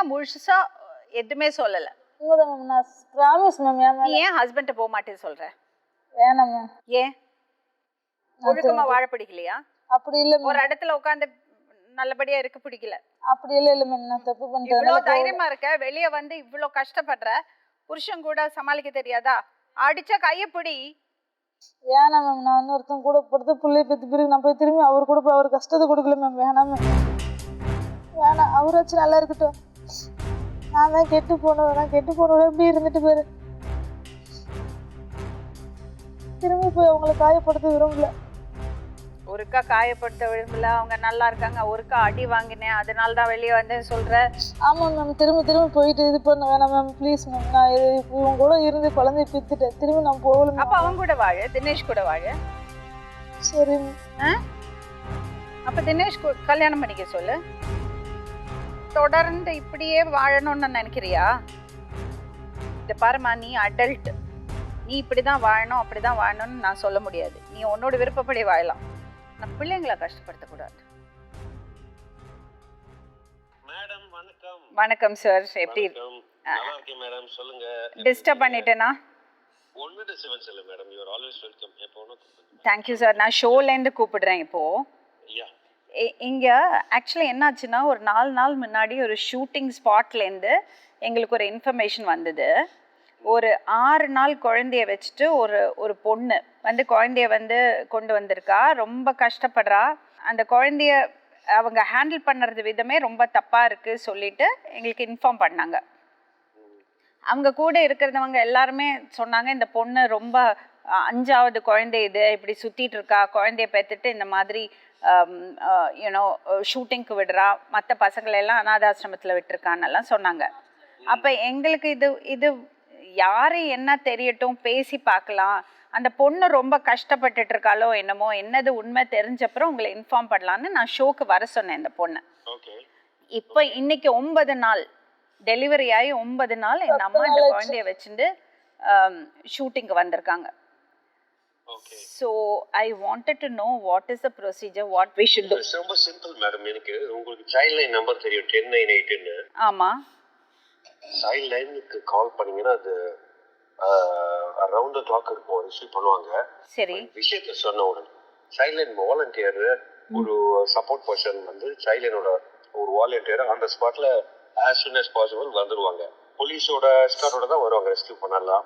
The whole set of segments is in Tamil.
முழுசா எதுவுமே சொல்லல. உண்மைதான் மேம். நான் ப்ராமிஸ் மேம். நீ ஏன் ஹஸ்பண்ட போக மாட்டேன்னு சொல்ற? வேணாம் மேம். ஏன் ஒழுக்கமா வாழ பிடிக்கலையா? அப்படி இல்ல மேம். ஒரு இடத்துல உட்காந்து நல்லபடியா இருக்க பிடிக்கல? அப்படி இல்ல மேம். நான் தப்பு பண்ணிட்டேன். இவ்வளவு தைரியமா இருக்க, வெளியே வந்து இவ்வளவு கஷ்டப்படுற, புருஷன் கூட சமாளிக்க தெரியாதா? அடிச்சா கைய பிடி. வேணாம் மேம். நான் இன்னொருத்தன் கூட படுத்து பிள்ளைய பத்தி பிறகு நான் போய் திரும்பி அவர் கூட போய் அவர் கஷ்டத்தை கொடுக்கல மேம். வேணாம் மேம். வேணாம். அவராச்சும் நல்லா இருக்கட்டும். நான் தான் கெட்டு போனவன் எப்படி இருந்துட்டு போயிரு. திரும்பி போய் அவங்களை காயப்படுத்த விரும்பல. ஒருக்கா காயப்படுத்த விரும்பல, அவங்க நல்லா இருக்காங்க. ஒருக்கா அடி வாங்கினேன், அதனால தான் வெளியே வந்தேன்னு சொல்ற. ஆமாம் மேம். திரும்பி போயிட்டு இது பண்ண வேணாம் மேம். Please ma'am. நான் இவங்க கூட இருந்து குழந்தைய பித்துட்டேன். திரும்பி நான் போகல. அப்ப அவங்க கூட வாழு, தினேஷ் கூட வாழு. சரி. அப்ப தினேஷ் கல்யாணம் பண்ணிக்க சொல்லு. தொடர்ந்து இப்படியே வாழணும்னு நினைக்கிறியா? இந்த பாருமா, நீ அடல்ட். நீ இப்படிதான் வாழணும் அப்படிதான் வாழணும்னு நான் சொல்ல முடியாது. நீ உன்னோட விருப்பப்படி வாழலாம். நான் பிள்ளைங்களை கஷ்டப்படுத்தக்கூடாது. மேடம் வணக்கம். வணக்கம் சார். எப்படி நல்லா இருக்கேன் மேடம். சொல்லுங்க. டிஸ்டர்ப் பண்ணிட்டேனா? ஒன்னு டிஸ்டர்பன்ஸ் இல்ல madam. You are always welcome. எப்போனா கூப்பிடுங்க. Thank you sir. நான் ஷோல இருந்து கூப்பிடுறேன் இப்போ. யா. இங்க ஆக்சுவலி என்னாச்சுன்னா, ஒரு 4 நாள் முன்னாடி ஒரு ஷூட்டிங் ஸ்பாட்லேருந்து எங்களுக்கு ஒரு இன்ஃபர்மேஷன் வந்தது. ஒரு 6 நாள் குழந்தைய வச்சுட்டு ஒரு பொண்ணு வந்து குழந்தைய வந்து கொண்டு வந்திருக்கா. ரொம்ப கஷ்டப்படுறா. அந்த குழந்தைய அவங்க ஹேண்டில் பண்ணுறது விதமே ரொம்ப தப்பாக இருக்குது சொல்லிட்டு எங்களுக்கு இன்ஃபார்ம் பண்ணாங்க. அவங்க கூட இருக்கிறவங்க எல்லாருமே சொன்னாங்க, இந்த பொண்ணு ரொம்ப 5வது குழந்தை இது, இப்படி சுற்றிட்டு இருக்கா, குழந்தைய பெற்றுட்டு இந்த மாதிரி யூனோ ஷூட்டிங்க்கு விடுறா, மற்ற பசங்களெல்லாம் அனாதாசிரமத்தில் விட்டுருக்கான்னெல்லாம் சொன்னாங்க. அப்போ எங்களுக்கு இது யாரு என்ன தெரியட்டும், பேசி பார்க்கலாம். அந்த பொண்ணு ரொம்ப கஷ்டப்பட்டுட்டு இருக்காளோ என்னமோ, என்னது உண்மை தெரிஞ்சப்பறம் உங்களை இன்ஃபார்ம் பண்ணலான்னு நான் ஷோக்கு வர சொன்னேன் இந்த பொண்ணு. இப்போ இன்னைக்கு 9 நாள் டெலிவரி ஆகி 9 நாள் எங்கள் அம்மா இந்த குழந்தைய வச்சுட்டு ஷூட்டிங்க்கு வந்திருக்காங்க. So I wanted to know what is the procedure, what we should do. ரொம்ப சிம்பிள் மேடம். எனக்கு உங்களுக்கு சைல்ட் லைன் நம்பர் தெரியும் 1098 ன்னு. ஆமா. சைல்ட் லைனுக்கு கால் பண்ணீங்கன்னா அது அரவுண்ட் தி கிளாக் இருக்கும், ரிசீவ் பண்ணுவாங்க. சரி. விஷயத்தை சொன்ன உடனே சைல்ட் லைன் வாலண்டியர், ஒரு சப்போர்ட் பர்சன் வந்து சைல்ட் லைனோட ஒரு வாலண்டியர் ஆன் தி ஸ்பாட்ல as soon as possible வந்துருவாங்க. போலீஸோட ஸ்டாரோட தான் வருவாங்க ரெஸ்கியூ பண்ணலாம்.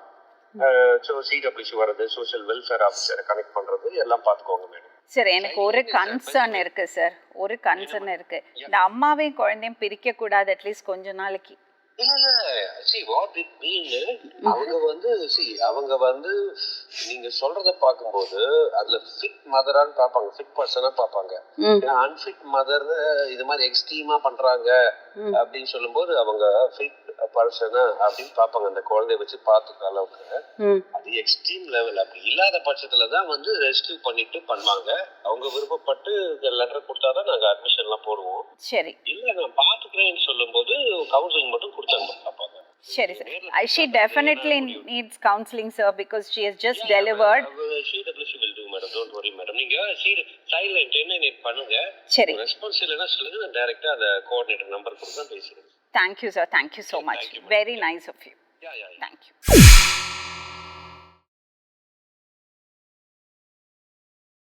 ஸோ சிடபிள்யூசி வர்றது, சோஷியல் வெல்ஃபேர் ஆஃபீஸரை கனெக்ட் பண்ணுறது எல்லாம் பார்த்துக்கோங்க மேடம். சார், எனக்கு ஒரு கன்சர்ன் இருக்குது சார். ஒரு கன்சர்ன் இருக்குது. இந்த அம்மாவையும் குழந்தையும் பிரிக்கக்கூடாது அட்லீஸ்ட் கொஞ்ச நாளைக்கு. இல்ல see what it mean, அவங்க வந்து நீங்க சொல்றத பாக்கும்போது அதுல ஃபிட் மதரான்னு பாப்பாங்க, ஃபிட் பர்சனா பாப்பாங்க. அன்ஃபிட் மதர் இது மாதிரி எக்ஸ்ட்ரீமா பண்றாங்க அப்படின்னு சொல்லும்போது அவங்க ஃபிட் பர்சனா அப்படின்னு பாப்பாங்க. அந்த குழந்தைய வச்சு பாத்துக்கிற அளவுக்கு அது எக்ஸ்ட்ரீம் லெவல். அப்படி இல்லாத பட்சத்துலதான் வந்து ரெஸ்கியூ பண்ணிட்டு பண்ணுவாங்க. அவங்க விருப்பப்பட்டு லெட்டர் கொடுத்தாதான் நாங்க அட்மிஷன் எல்லாம் போடுவோம். சரி. இல்ல நான் பாத்துக்கிறேன்னு சொல்லும் போது கவுன்சிலிங் மட்டும் கொடுத்தாங்க பாப்பாங்க. Sure, sir. She definitely needs counseling, sir, because she has just delivered. CWC will do, madam. Don't worry, madam. நீங்க child line 1098 பண்ணுங்க. சரி. ரெஸ்பான்ஸ் இல்லனா சொல்லுங்க, நான் டைரக்டா அந்த கோஆர்டினேட்டர் நம்பர் கொடுத்து பேசுறேன். Thank you, sir. Thank you so much. Very nice of you. Yeah. Thank you.